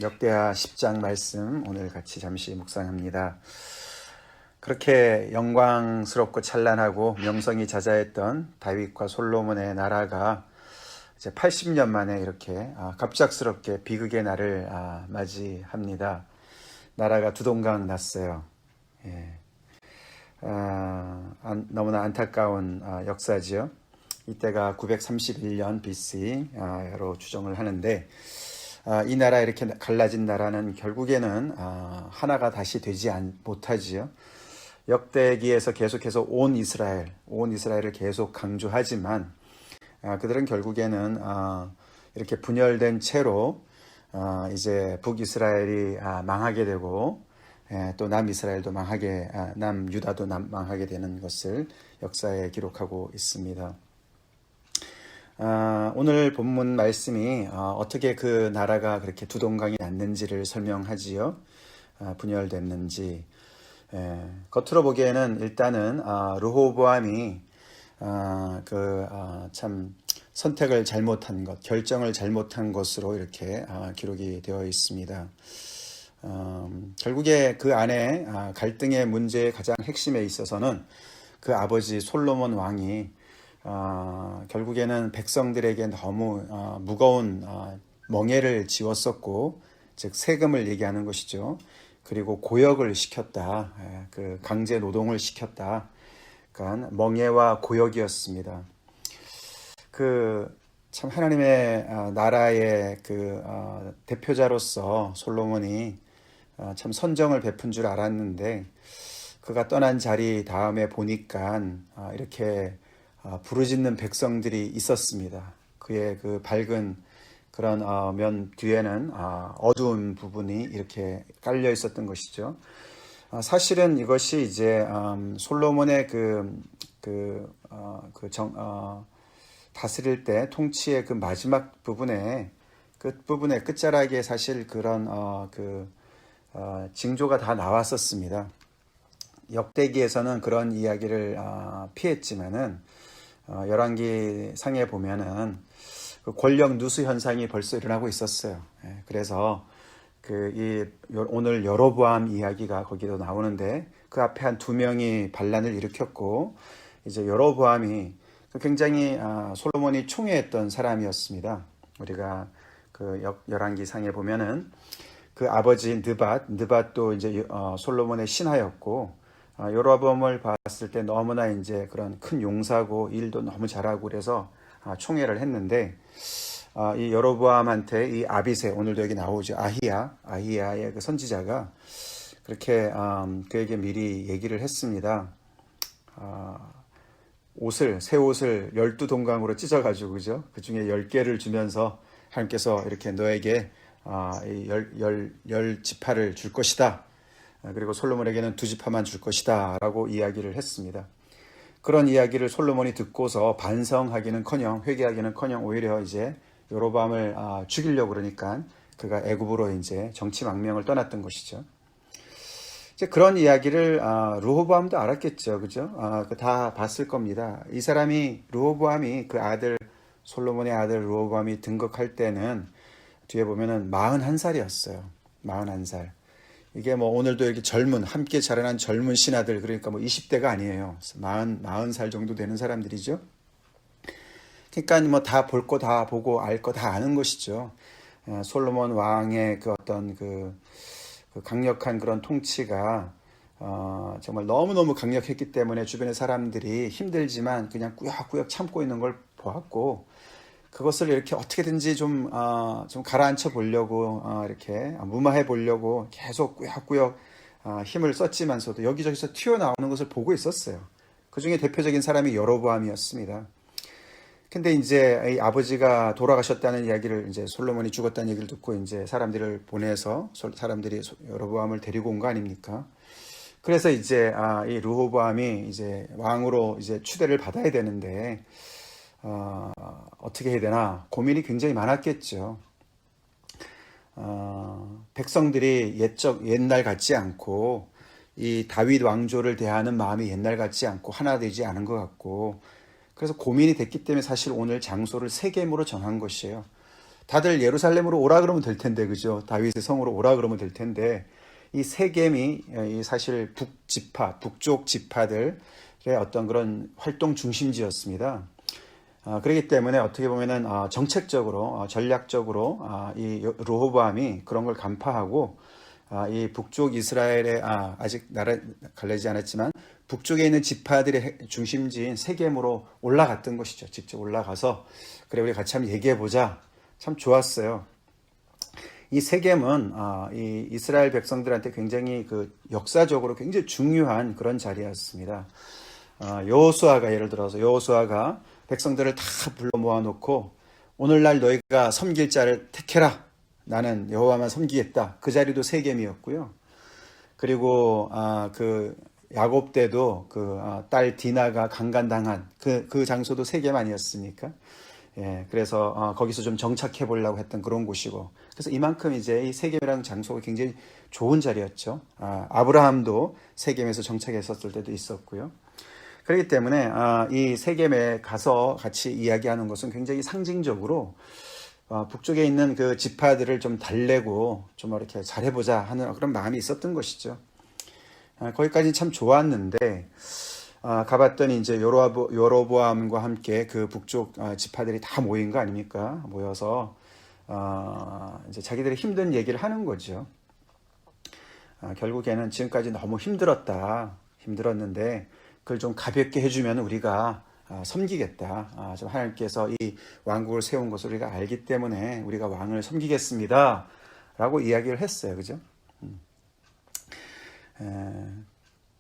역대하 10장 말씀 오늘 같이 잠시 묵상합니다. 그렇게 영광스럽고 찬란하고 명성이 자자했던 다윗과 솔로몬의 나라가 이제 80년 만에 이렇게 갑작스럽게 비극의 날을 맞이합니다. 나라가 두동강 났어요. 예. 너무나 안타까운 역사지요. 이때가 931년 BC로 추정을 하는데 이 나라 이렇게 갈라진 나라는 결국에는 하나가 다시 되지 못하지요. 역대기에서 계속해서 온 이스라엘을 계속 강조하지만 그들은 결국에는 이렇게 분열된 채로 이제 북이스라엘이 망하게 되고 또 남이스라엘도 남유다도 망하게 되는 것을 역사에 기록하고 있습니다. 오늘 본문 말씀이 어떻게 그 나라가 그렇게 두동강이 났는지를 설명하지요. 분열됐는지. 겉으로 보기에는 일단은 르호보암이 참 선택을 잘못한 것, 결정을 잘못한 것으로 이렇게 기록이 되어 있습니다. 결국에 그 안에 갈등의 문제의 가장 핵심에 있어서는 그 아버지 솔로몬 왕이 결국에는 백성들에게 너무 무거운 멍에를 지웠었고, 즉 세금을 얘기하는 것이죠. 그리고 고역을 시켰다. 그 강제 노동을 시켰다. 그러니까 멍에와 고역이었습니다. 참 하나님의 나라의 대표자로서 솔로몬이 참 선정을 베푼 줄 알았는데, 그가 떠난 자리 다음에 보니까 이렇게 부르짖는 백성들이 있었습니다. 그의 그 밝은 그런 면 뒤에는 어두운 부분이 이렇게 깔려 있었던 것이죠. 사실은 이것이 이제 솔로몬의 다스릴 때 통치의 그 마지막 부분에 끝부분에 끝자락에 사실 그런 징조가 다 나왔었습니다. 역대기에서는 그런 이야기를 피했지만은 열왕기 상에 보면은 그 권력 누수 현상이 벌써 일어나고 있었어요. 그래서 오늘 여로보암 이야기가 거기도 나오는데 그 앞에 한 2명이 반란을 일으켰고, 이제 여로보암이 굉장히 솔로몬이 총애했던 사람이었습니다. 우리가 열왕기 상에 보면은 그 아버지 느밧도 이제 솔로몬의 신하였고, 여로보암을 봤을 때 너무나 이제 그런 큰 용사고 일도 너무 잘하고 그래서 총애를 했는데, 이 여로보암한테 이 아비새, 오늘도 여기 나오죠. 아히야의 그 선지자가 그렇게 그에게 미리 얘기를 했습니다. 새 옷을 12동강으로 찢어가지고, 그죠? 그 중에 10개를 주면서 하나님께서 이렇게 너에게 열 지파를 줄 것이다. 그리고 솔로몬에게는 2지파만 줄 것이다 라고 이야기를 했습니다. 그런 이야기를 솔로몬이 듣고서 반성하기는커녕 회개하기는커녕 오히려 이제 여로보암을 죽이려고 그러니까 그가 애굽으로 이제 정치망명을 떠났던 것이죠. 이제 그런 이야기를 르호보암도 알았겠죠, 그죠? 다 봤을 겁니다. 이 사람이 르호보암이 그 아들 솔로몬의 아들 르호보암이 등극할 때는 뒤에 보면은 41살이었어요. 41살. 이게 뭐 오늘도 이렇게 함께 자라난 젊은 신하들, 그러니까 뭐 20대가 아니에요. 40살 정도 되는 사람들이죠. 그러니까 뭐 다 볼 거 다 보고 알 거 다 아는 것이죠. 솔로몬 왕의 그 어떤 그 강력한 그런 통치가 정말 너무너무 강력했기 때문에 주변의 사람들이 힘들지만 그냥 꾸역꾸역 참고 있는 걸 보았고, 그것을 이렇게 어떻게든지 좀 가라앉혀 보려고 이렇게 무마해 보려고 계속 꾸역꾸역 힘을 썼지만서도 여기저기서 튀어나오는 것을 보고 있었어요. 그 중에 대표적인 사람이 여로보암이었습니다. 근데 이제 이 아버지가 돌아가셨다는 이야기를, 이제 솔로몬이 죽었다는 얘기를 듣고 이제 사람들을 보내서 사람들이 여로보암을 데리고 온 거 아닙니까? 그래서 이제 이 르호보암이 이제 왕으로 이제 추대를 받아야 되는데 어떻게 해야 되나 고민이 굉장히 많았겠죠. 백성들이 옛날 같지 않고, 이 다윗 왕조를 대하는 마음이 옛날 같지 않고 하나 되지 않은 것 같고, 그래서 고민이 됐기 때문에 사실 오늘 장소를 세겜으로 정한 것이에요. 다들 예루살렘으로 오라 그러면 될 텐데, 그죠? 다윗의 성으로 오라 그러면 될 텐데, 이 세겜이 사실 북쪽 지파들의 어떤 그런 활동 중심지였습니다. 그렇기 때문에 어떻게 보면은 정책적으로, 전략적으로 이 르호보암이 그런 걸 간파하고 이 북쪽 이스라엘의 아직 나라 갈라지지 않았지만 북쪽에 있는 지파들의 중심지인 세겜으로 올라갔던 것이죠. 직접 올라가서 그래 우리 같이 한번 얘기해 보자. 참 좋았어요. 이 세겜은 이 이스라엘 백성들한테 굉장히 그 역사적으로 굉장히 중요한 그런 자리였습니다. 여호수아가 예를 들어서 여호수아가 백성들을 다 불러 모아놓고 오늘날 너희가 섬길 자를 택해라. 나는 여호와만 섬기겠다. 그 자리도 세겜이었고요. 그리고 그 야곱 때도 그 딸 디나가 강간당한 그 장소도 세겜 아니었습니까? 예, 그래서 거기서 좀 정착해 보려고 했던 그런 곳이고, 그래서 이만큼 이제 이 세겜이라는 장소가 굉장히 좋은 자리였죠. 아브라함도 세겜에서 정착했었을 때도 있었고요. 그렇기 때문에 이 세겜에 가서 같이 이야기하는 것은 굉장히 상징적으로 북쪽에 있는 그 지파들을 좀 달래고 좀 이렇게 잘해보자 하는 그런 마음이 있었던 것이죠. 거기까지 참 좋았는데 가봤더니 이제 여로보암과 함께 그 북쪽 지파들이 다 모인 거 아닙니까? 모여서 이제 자기들의 힘든 얘기를 하는 거죠. 결국에는 지금까지 너무 힘들었는데 그걸 좀 가볍게 해주면 우리가 섬기겠다. 좀 하나님께서 이 왕국을 세운 것을 우리가 알기 때문에 우리가 왕을 섬기겠습니다. 라고 이야기를 했어요. 그죠?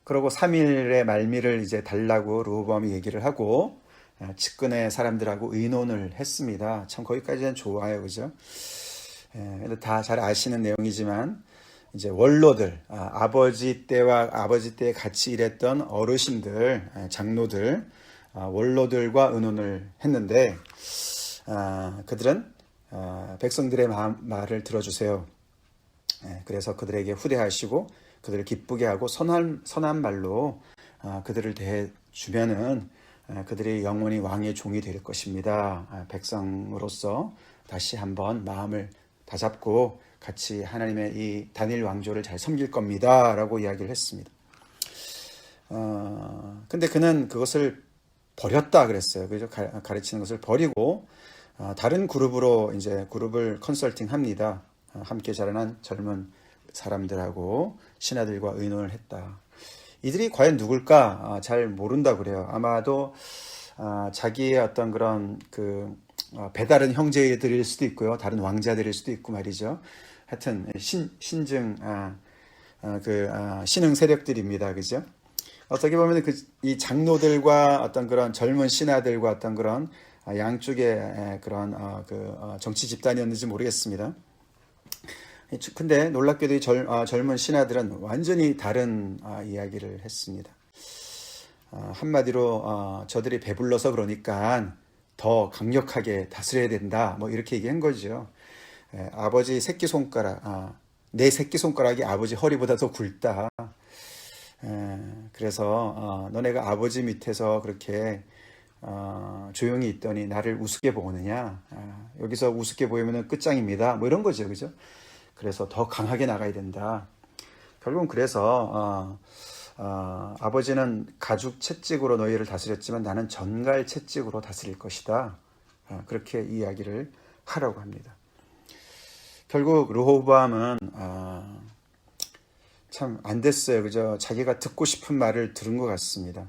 그러고 3일의 말미를 이제 달라고 르호보암이 얘기를 하고 측근의 사람들하고 의논을 했습니다. 참 거기까지는 좋아요. 그죠? 근데 다 잘 아시는 내용이지만 이제 원로들, 아버지 때에 같이 일했던 어르신들, 장로들, 원로들과 의논을 했는데 그들은 백성들의 말을 들어주세요. 그래서 그들에게 후대하시고 그들을 기쁘게 하고 선한 말로 그들을 대해주면은 그들이 영원히 왕의 종이 될 것입니다. 백성으로서 다시 한번 마음을 다잡고 같이 하나님의 이 단일 왕조를 잘 섬길 겁니다. 라고 이야기를 했습니다. 근데 그는 그것을 버렸다 그랬어요. 그죠? 가르치는 것을 버리고 다른 그룹으로 이제 그룹을 컨설팅 합니다. 함께 자라난 젊은 사람들하고 신하들과 의논을 했다. 이들이 과연 누굴까 잘 모른다 그래요. 아마도 자기의 어떤 그런 그 배다른 형제들일 수도 있고요. 다른 왕자들일 수도 있고 말이죠. 하여튼 신증 신흥 세력들입니다. 그죠? 어떻게 보면 이 장로들과 어떤 그런 젊은 신하들과 어떤 그런 양쪽의 그런 정치 집단이었는지 모르겠습니다. 근데 놀랍게도 이 젊은 신하들은 완전히 다른 이야기를 했습니다. 한마디로 저들이 배불러서 그러니까 더 강력하게 다스려야 된다. 뭐 이렇게 얘기한 거죠. 아버지 새끼손가락, 내 새끼손가락이 아버지 허리보다 더 굵다. 그래서 너네가 아버지 밑에서 그렇게 조용히 있더니 나를 우습게 보느냐. 여기서 우습게 보이면 끝장입니다. 뭐 이런 거죠. 그죠? 그래서 더 강하게 나가야 된다. 결국은 그래서 아버지는 가죽 채찍으로 너희를 다스렸지만 나는 전갈 채찍으로 다스릴 것이다. 그렇게 이야기를 하라고 합니다. 결국 르호보암은 참 안 됐어요. 그죠? 자기가 듣고 싶은 말을 들은 것 같습니다.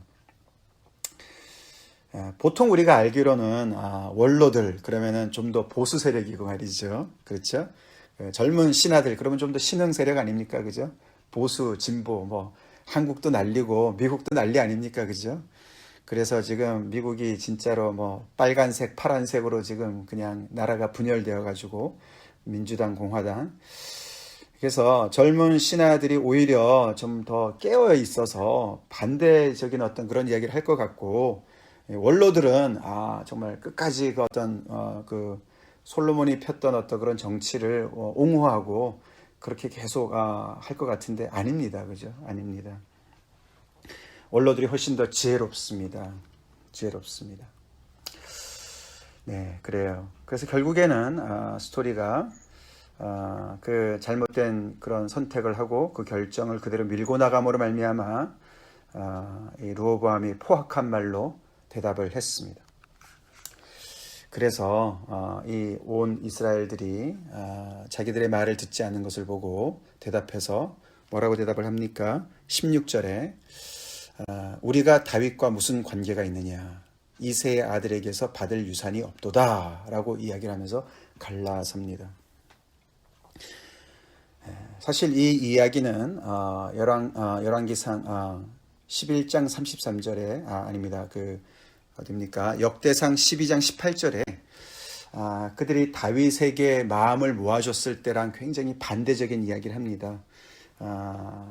보통 우리가 알기로는 원로들 그러면은 좀 더 보수 세력이고 말이죠. 그렇죠? 젊은 신하들 그러면 좀 더 신흥 세력 아닙니까? 그죠? 보수, 진보, 뭐 한국도 난리고 미국도 난리 아닙니까? 그죠? 그래서 지금 미국이 진짜로 뭐 빨간색, 파란색으로 지금 그냥 나라가 분열되어 가지고 민주당, 공화당. 그래서 젊은 신하들이 오히려 좀 더 깨어 있어서 반대적인 어떤 그런 이야기를 할 것 같고, 원로들은 정말 끝까지 그 어떤 그 솔로몬이 폈던 어떤 그런 정치를 옹호하고 그렇게 계속 할 것 같은데 아닙니다. 그죠? 아닙니다. 원로들이 훨씬 더 지혜롭습니다. 지혜롭습니다. 네, 그래요. 그래서 결국에는 스토리가 그 잘못된 그런 선택을 하고 그 결정을 그대로 밀고 나감으로 말미암아 이 르호보암이 포악한 말로 대답을 했습니다. 그래서 이 온 이스라엘들이 자기들의 말을 듣지 않는 것을 보고 대답해서 뭐라고 대답을 합니까? 16절에 우리가 다윗과 무슨 관계가 있느냐? 이새의 아들에게서 받을 유산이 없도다 라고 이야기를 하면서 갈라섭니다. 사실 이 이야기는 열왕기상 11장 33절에 아닙니다. 그 어디입니까? 역대상 12장 18절에 그들이 다윗에게 마음을 모아줬을 때랑 굉장히 반대적인 이야기를 합니다.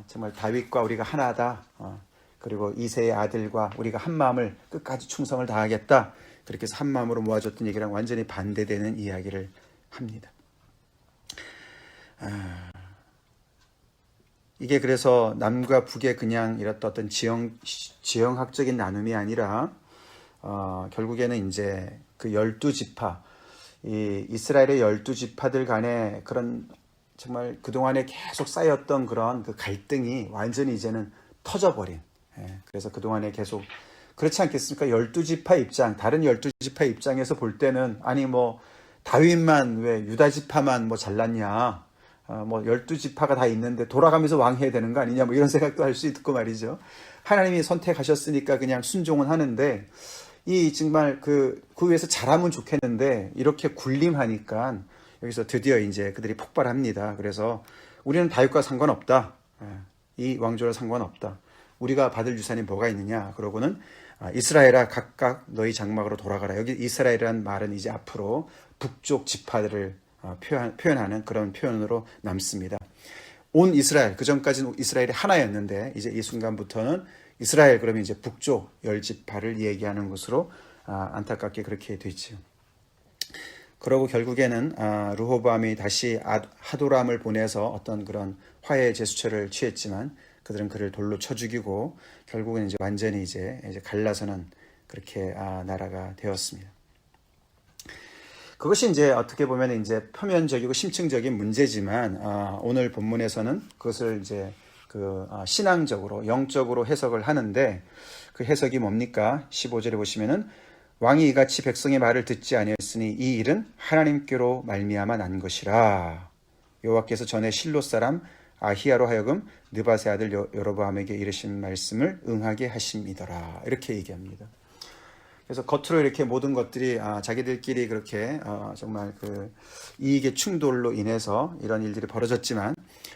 정말 다윗과 우리가 하나다. 그리고 이새의 아들과 우리가 한 마음을 끝까지 충성을 다하겠다. 그렇게 해서 한 마음으로 모아줬던 얘기랑 완전히 반대되는 이야기를 합니다. 이게 그래서 남과 북의 그냥 이렇던 어떤 지형학적인 나눔이 아니라 결국에는 이제 그 12지파, 이 이스라엘의 12지파들 간에 그런 정말 그동안에 계속 쌓였던 그런 그 갈등이 완전히 이제는 터져버린. 그래서 그동안에 계속 그렇지 않겠습니까? 12지파 입장, 다른 12지파 입장에서 볼 때는 아니 뭐 다윗만 왜 유다지파만 뭐 잘났냐? 뭐 12지파가 다 있는데 돌아가면서 왕해야 되는 거 아니냐? 뭐 이런 생각도 할 수 있고 말이죠. 하나님이 선택하셨으니까 그냥 순종은 하는데 이 정말 그 위에서 잘하면 좋겠는데 이렇게 군림하니까 여기서 드디어 이제 그들이 폭발합니다. 그래서 우리는 다윗과 상관없다. 이 왕조와 상관없다. 우리가 받을 유산이 뭐가 있느냐? 그러고는 이스라엘아 각각 너희 장막으로 돌아가라. 여기 이스라엘이라는 말은 이제 앞으로 북쪽 지파들을 표현하는 그런 표현으로 남습니다. 온 이스라엘, 그 전까지는 이스라엘이 하나였는데 이제 이 순간부터는 이스라엘 그러면 이제 북쪽 10지파를 얘기하는 것으로 안타깝게 그렇게 되죠. 그러고 결국에는 르호보암이 다시 하도람을 보내서 어떤 그런 화해 제스처를 취했지만 그들은 그를 돌로 쳐 죽이고 결국은 이제 완전히 이제 갈라서는 그렇게 나라가 되었습니다. 그것이 이제 어떻게 보면 이제 표면적이고 심층적인 문제지만 오늘 본문에서는 그것을 이제 그 신앙적으로 영적으로 해석을 하는데 그 해석이 뭡니까? 15절에 보시면은 왕이 이같이 백성의 말을 듣지 아니하였으니 이 일은 하나님께로 말미암아 난 것이라. 여호와께서 전에 실로 사람 아히야로 하여금 느밧의 아들 여로보암에게 이르신 말씀을 응하게 하심이더라. 이렇게 얘기합니다. 그래서 겉으로 이렇게 모든 것들이 자기들끼리 그렇게 정말 그 이익의 충돌로 인해서 이런 일들이 벌어졌지만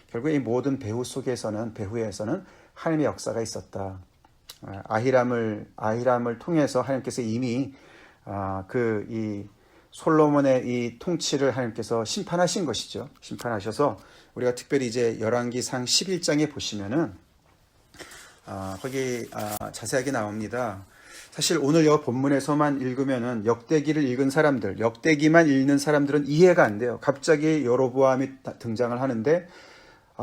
결국 이 모든 배후에서는 하나님의 역사가 있었다. 아히람을 통해서 하나님께서 이미 이 솔로몬의 이 통치를 하나님께서 심판하신 것이죠. 심판하셔서 우리가 특별히 이제 열왕기상 11장에 보시면은 거기 자세하게 나옵니다. 사실 오늘 이 본문에서만 읽으면은 역대기를 읽은 사람들, 역대기만 읽는 사람들은 이해가 안 돼요. 갑자기 여로보암이 등장을 하는데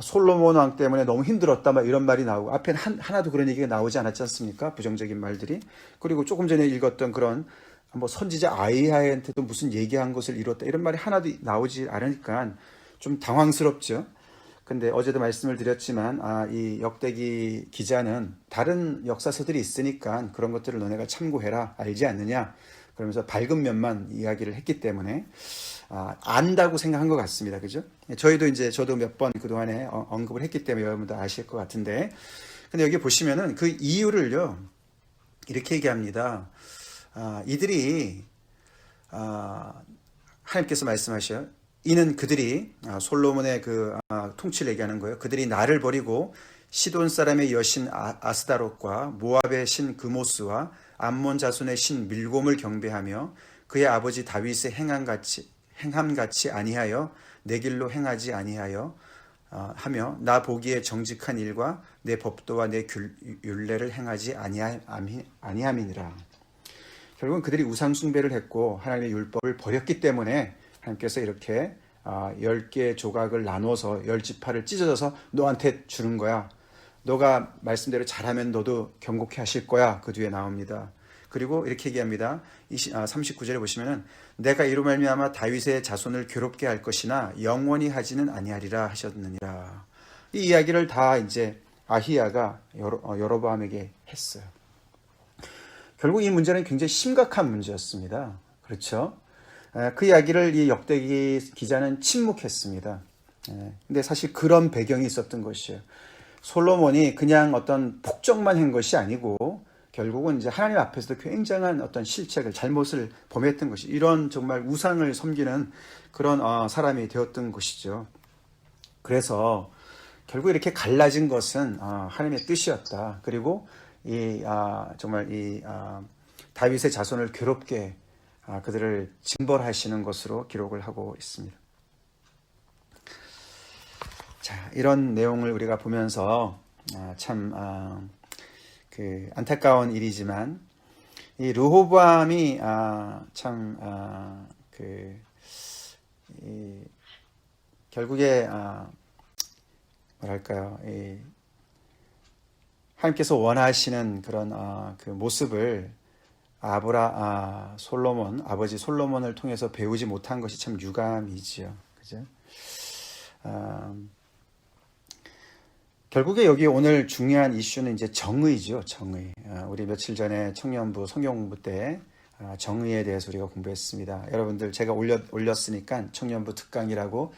솔로몬 왕 때문에 너무 힘들었다 막 이런 말이 나오고 앞에 하나도 그런 얘기가 나오지 않았지 않습니까? 부정적인 말들이. 그리고 조금 전에 읽었던 그런 뭐 선지자 아히야한테도 무슨 얘기한 것을 이뤘다 이런 말이 하나도 나오지 않으니까 좀 당황스럽죠. 근데 어제도 말씀을 드렸지만 이 역대기 기자는 다른 역사서들이 있으니까 그런 것들을 너네가 참고해라 알지 않느냐 그러면서 밝은 면만 이야기를 했기 때문에 안다고 생각한 것 같습니다. 그죠? 저도 몇 번 그동안에 언급을 했기 때문에 여러분도 아실 것 같은데 근데 여기 보시면은 그 이유를요 이렇게 얘기합니다. 이들이 하나님께서 말씀하셔요. 이는 그들이 솔로몬의 그 통치를 얘기하는 거예요. 그들이 나를 버리고 시돈 사람의 여신 아스다롯과 모압의 신 그모스와 암몬 자손의 신 밀곰을 경배하며 그의 아버지 다윗의 행함같이 아니하여 내 길로 행하지 아니하여 하며 나 보기에 정직한 일과 내 법도와 내 율례를 행하지 아니함이니라. 결국은 그들이 우상 숭배를 했고 하나님의 율법을 버렸기 때문에 하나님께서 이렇게 10개의 조각을 나눠서 10지파를 찢어져서 너한테 주는 거야. 너가 말씀대로 잘하면 너도 경고케 하실 거야. 그 뒤에 나옵니다. 그리고 이렇게 얘기합니다. 39절에 보시면은 내가 이로 말미암아 다윗의 자손을 괴롭게 할 것이나 영원히 하지는 아니하리라 하셨느니라. 이 이야기를 다 이제 아히야가 여로보암에게 했어요. 결국 이 문제는 굉장히 심각한 문제였습니다. 그렇죠? 그 이야기를 이 역대기 기자는 침묵했습니다. 근데 사실 그런 배경이 있었던 것이에요. 솔로몬이 그냥 어떤 폭정만 한 것이 아니고 결국은 이제 하나님 앞에서도 굉장한 어떤 실책을, 잘못을 범했던 것이, 이런 정말 우상을 섬기는 그런 사람이 되었던 것이죠. 그래서 결국 이렇게 갈라진 것은 하나님의 뜻이었다. 그리고 정말 다윗의 자손을 괴롭게 그들을 징벌하시는 것으로 기록을 하고 있습니다. 자, 이런 내용을 우리가 보면서 참 안타까운 일이지만 이 르호보암이 결국에 뭐랄까요, 하나님께서 원하시는 그런 그 모습을 아버지 솔로몬을 통해서 배우지 못한 것이 참 유감이지요. 그죠? 결국에 여기 오늘 중요한 이슈는 이제 정의죠. 정의. 우리 며칠 전에 청년부 성경 공부 때 정의에 대해서 우리가 공부했습니다. 여러분들 제가 올렸으니까 청년부 특강이라고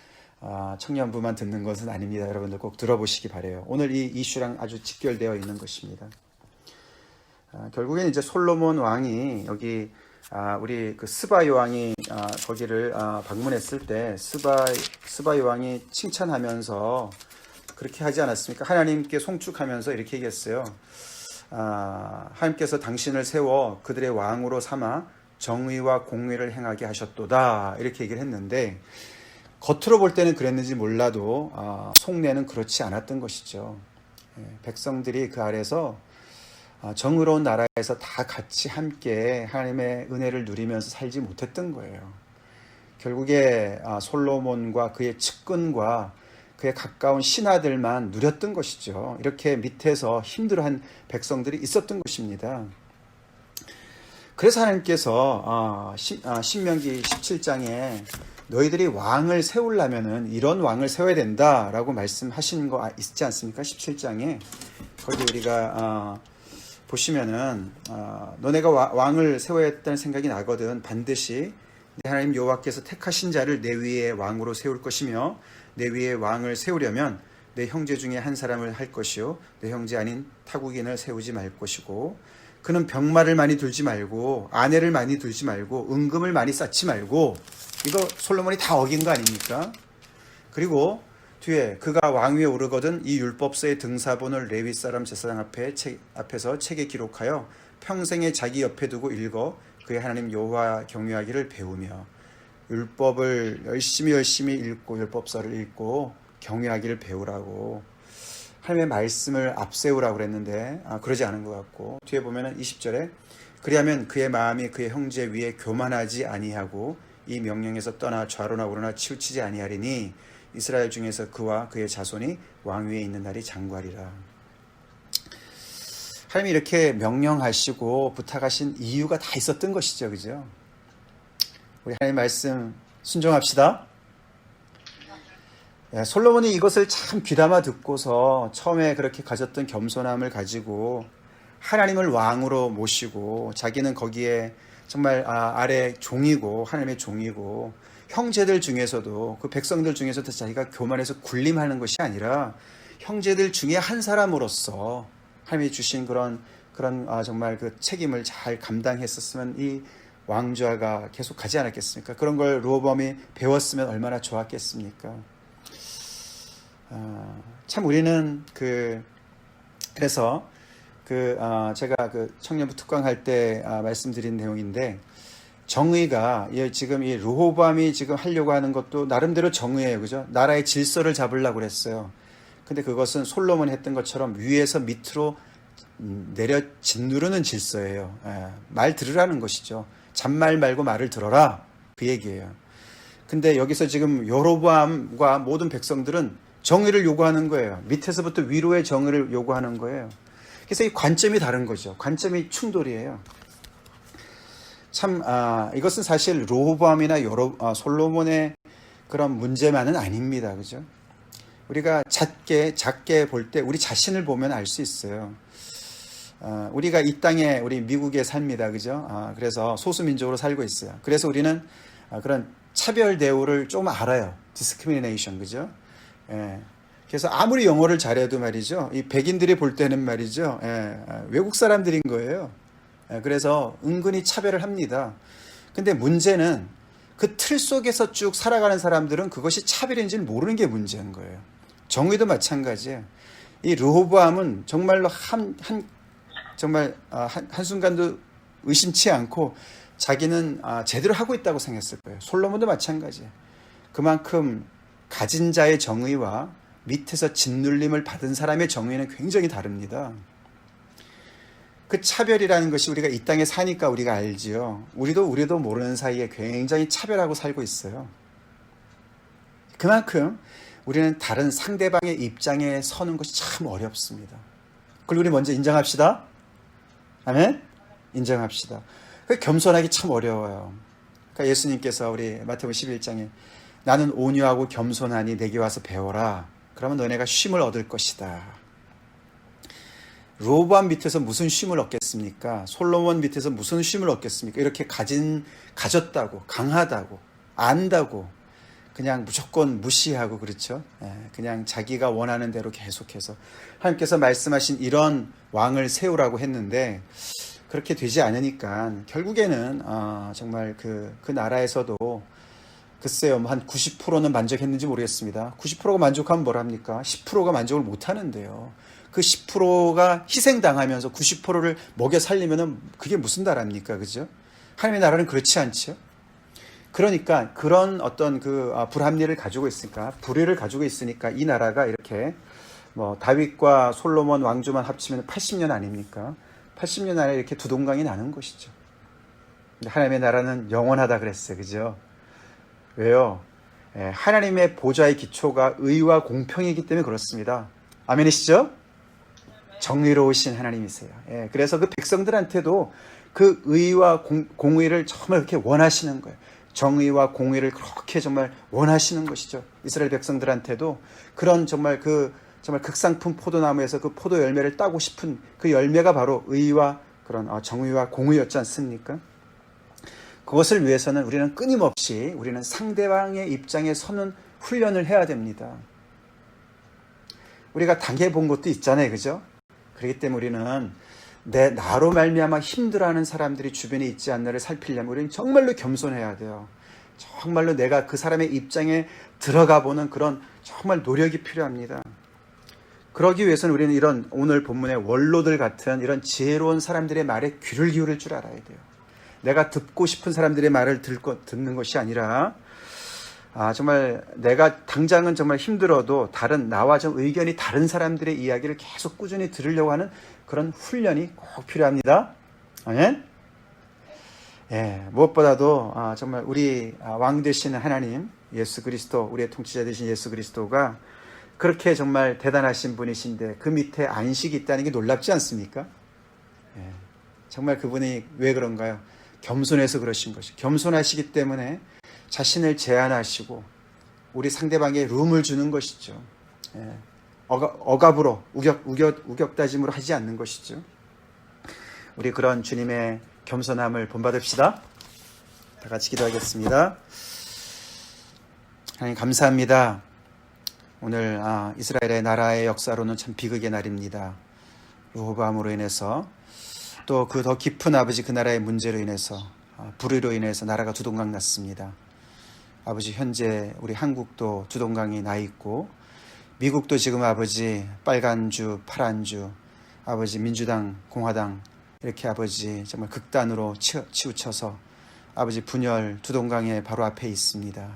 청년부만 듣는 것은 아닙니다. 여러분들 꼭 들어보시기 바래요. 오늘 이 이슈랑 아주 직결되어 있는 것입니다. 결국엔 이제 솔로몬 왕이 여기 우리 그 스바 여왕이 거기를 방문했을 때 스바 여왕이 칭찬하면서 그렇게 하지 않았습니까? 하나님께 송축하면서 이렇게 얘기했어요. 하나님께서 당신을 세워 그들의 왕으로 삼아 정의와 공의를 행하게 하셨도다. 이렇게 얘기를 했는데 겉으로 볼 때는 그랬는지 몰라도 속내는 그렇지 않았던 것이죠. 백성들이 그 아래서 정의로운 나라에서 다 같이 함께 하나님의 은혜를 누리면서 살지 못했던 거예요. 결국에 솔로몬과 그의 측근과 그의 가까운 신하들만 누렸던 것이죠. 이렇게 밑에서 힘들어한 백성들이 있었던 것입니다. 그래서 하나님께서 신명기 17장에 너희들이 왕을 세우려면은 이런 왕을 세워야 된다라고 말씀하신 거 있지 않습니까? 17장에 거기 우리가 보시면은 너네가 왕을 세워야 했다는 생각이 나거든. 반드시 내 하나님 여호와께서 택하신 자를 내 위에 왕으로 세울 것이며 내 위에 왕을 세우려면 내 형제 중에 한 사람을 할 것이요 내 형제 아닌 타국인을 세우지 말 것이고 그는 병마를 많이 들지 말고 아내를 많이 들지 말고 은금을 많이 쌓지 말고. 이거 솔로몬이 다 어긴 거 아닙니까? 그리고 뒤에 그가 왕 위에 오르거든 이 율법서의 등사본을 레위 사람 제사장 앞에서 책에 기록하여 평생에 자기 옆에 두고 읽어 그의 하나님 여호와 경외하기를 배우며. 율법을 열심히 읽고 율법서를 읽고 경외하기를 배우라고 하나님의 말씀을 앞세우라고 그랬는데 그러지 않은 것 같고, 뒤에 보면은 20절에 그리하면 그의 마음이 그의 형제 위에 교만하지 아니하고 이 명령에서 떠나 좌로나 우로나 치우치지 아니하리니 이스라엘 중에서 그와 그의 자손이 왕 위에 있는 날이 장구하리라. 하나님이 이렇게 명령하시고 부탁하신 이유가 다 있었던 것이죠. 그죠? 우리 하나님 말씀 순종합시다. 솔로몬이 이것을 참 귀담아 듣고서 처음에 그렇게 가졌던 겸손함을 가지고 하나님을 왕으로 모시고 자기는 거기에 정말 아래 종이고 하나님의 종이고 형제들 중에서도 그 백성들 중에서도 자기가 교만해서 군림하는 것이 아니라 형제들 중에 한 사람으로서 하나님이 주신 그런 정말 그 책임을 잘 감당했었으면 이 왕좌가 계속 가지 않았겠습니까? 그런 걸 르호보암이 배웠으면 얼마나 좋았겠습니까? 참 우리는 그래서 제가 청년부 특강할 때 말씀드린 내용인데, 정의가 지금 이 르호보암이 지금 하려고 하는 것도 나름대로 정의예요. 그죠? 나라의 질서를 잡으려고 그랬어요. 근데 그것은 솔로몬이 했던 것처럼 위에서 밑으로 내려 짓누르는 질서예요. 말 들으라는 것이죠. 잔말 말고 말을 들어라, 그 얘기예요. 근데 여기서 지금 여로보암과 모든 백성들은 정의를 요구하는 거예요. 밑에서부터 위로의 정의를 요구하는 거예요. 그래서 이 관점이 다른 거죠. 관점이 충돌이에요. 참 이것은 사실 르호보암이나 솔로몬의 그런 문제만은 아닙니다. 그죠? 우리가 작게 볼 때 우리 자신을 보면 알 수 있어요. 우리가 이 땅에 우리 미국에 삽니다. 그죠? 그래서 소수민족으로 살고 있어요. 그래서 우리는 그런 차별 대우를 좀 알아요. discrimination. 그죠? 예. 그래서 아무리 영어를 잘해도 말이죠. 이 백인들이 볼 때는 말이죠. 외국 사람들인 거예요. 그래서 은근히 차별을 합니다. 근데 문제는 그 틀 속에서 쭉 살아가는 사람들은 그것이 차별인지를 모르는 게 문제인 거예요. 정의도 마찬가지예요. 이 르호보암은 정말로 정말 한순간도 의심치 않고 자기는 제대로 하고 있다고 생각했을 거예요. 솔로몬도 마찬가지예요. 그만큼 가진 자의 정의와 밑에서 짓눌림을 받은 사람의 정의는 굉장히 다릅니다. 그 차별이라는 것이 우리가 이 땅에 사니까 우리가 알지요. 우리도 모르는 사이에 굉장히 차별하고 살고 있어요. 그만큼 우리는 다른 상대방의 입장에 서는 것이 참 어렵습니다. 그걸 우리 먼저 인정합시다. 아멘? 인정합시다. 겸손하기 참 어려워요. 그러니까 예수님께서 우리 마태복음 11장에 나는 온유하고 겸손하니 내게 와서 배워라. 그러면 너네가 쉼을 얻을 것이다. 르호보암 밑에서 무슨 쉼을 얻겠습니까? 솔로몬 밑에서 무슨 쉼을 얻겠습니까? 이렇게 가졌다고, 강하다고, 안다고, 그냥 무조건 무시하고, 그렇죠? 그냥 자기가 원하는 대로 계속해서 하나님께서 말씀하신 이런 왕을 세우라고 했는데 그렇게 되지 않으니까 결국에는 정말 그 나라에서도 글쎄요, 한 90%는 만족했는지 모르겠습니다. 90%가 만족하면 뭘 합니까? 10%가 만족을 못 하는데요. 그 10%가 희생당하면서 90%를 먹여 살리면은 그게 무슨 나라입니까? 그죠? 하나님의 나라는 그렇지 않죠? 그러니까 그런 어떤 불합리를 가지고 있으니까, 불의를 가지고 있으니까 이 나라가 이렇게 다윗과 솔로몬 왕조만 합치면 80년 아닙니까? 80년 안에 이렇게 두동강이 나는 것이죠. 근데 하나님의 나라는 영원하다 그랬어요. 그죠? 왜요? 하나님의 보좌의 기초가 의와 공평이기 때문에 그렇습니다. 아멘이시죠? 정의로우신 하나님이세요. 그래서 그 백성들한테도 그 의와 공의를 정말 그렇게 원하시는 거예요. 정의와 공의를 그렇게 정말 원하시는 것이죠. 이스라엘 백성들한테도 그런 정말 극상품 포도나무에서 그 포도 열매를 따고 싶은 그 열매가 바로 의와 그런 정의와 공의였지 않습니까? 그것을 위해서는 우리는 끊임없이 우리는 상대방의 입장에 서는 훈련을 해야 됩니다. 우리가 당해본 것도 있잖아요. 그죠? 그렇기 때문에 우리는 나로 말미암아 힘들어하는 사람들이 주변에 있지 않나를 살피려면 우리는 정말로 겸손해야 돼요. 정말로 내가 그 사람의 입장에 들어가 보는 그런 정말 노력이 필요합니다. 그러기 위해서는 우리는 이런 오늘 본문의 원로들 같은 이런 지혜로운 사람들의 말에 귀를 기울일 줄 알아야 돼요. 내가 듣고 싶은 사람들의 말을 듣는 것이 아니라 정말 내가 당장은 정말 힘들어도 나와 좀 의견이 다른 사람들의 이야기를 계속 꾸준히 들으려고 하는 그런 훈련이 꼭 필요합니다. 아멘? 무엇보다도 정말 우리 왕 되시는 하나님 예수 그리스도, 우리의 통치자 되신 예수 그리스도가 그렇게 정말 대단하신 분이신데 그 밑에 안식이 있다는 게 놀랍지 않습니까? 정말 그분이 왜 그런가요? 겸손해서 그러신 것이. 겸손하시기 때문에 자신을 제한하시고 우리 상대방에 룸을 주는 것이죠. 억압으로 우격다짐으로 하지 않는 것이죠. 우리 그런 주님의 겸손함을 본받읍시다. 다 같이 기도하겠습니다. 하나님 감사합니다. 오늘 이스라엘의 나라의 역사로는 참 비극의 날입니다. 르호보암으로 인해서 또 그 더 깊은 아버지 그 나라의 문제로 인해서 불의로 인해서 나라가 두동강 났습니다. 아버지 현재 우리 한국도 두동강이 나 있고 미국도 지금 아버지 빨간주 파란주 아버지 민주당 공화당 이렇게 아버지 정말 극단으로 치우쳐서 아버지 분열 두동강의 바로 앞에 있습니다.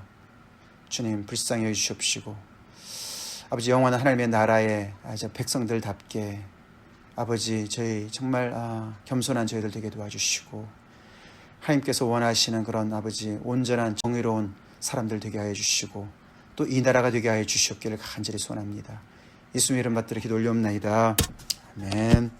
주님 불쌍히 여주시옵시고 아버지 영원한 하나님의 나라의 백성들답게 아버지 저희 정말 겸손한 저희들 되게 도와주시고 하나님께서 원하시는 그런 아버지 온전한 정의로운 사람들 되게 하여 주시고 또 이 나라가 되게 하여 주시옵기를 간절히 소원합니다. 예수님 이름 받들어 기도 올려옵나이다. 아멘.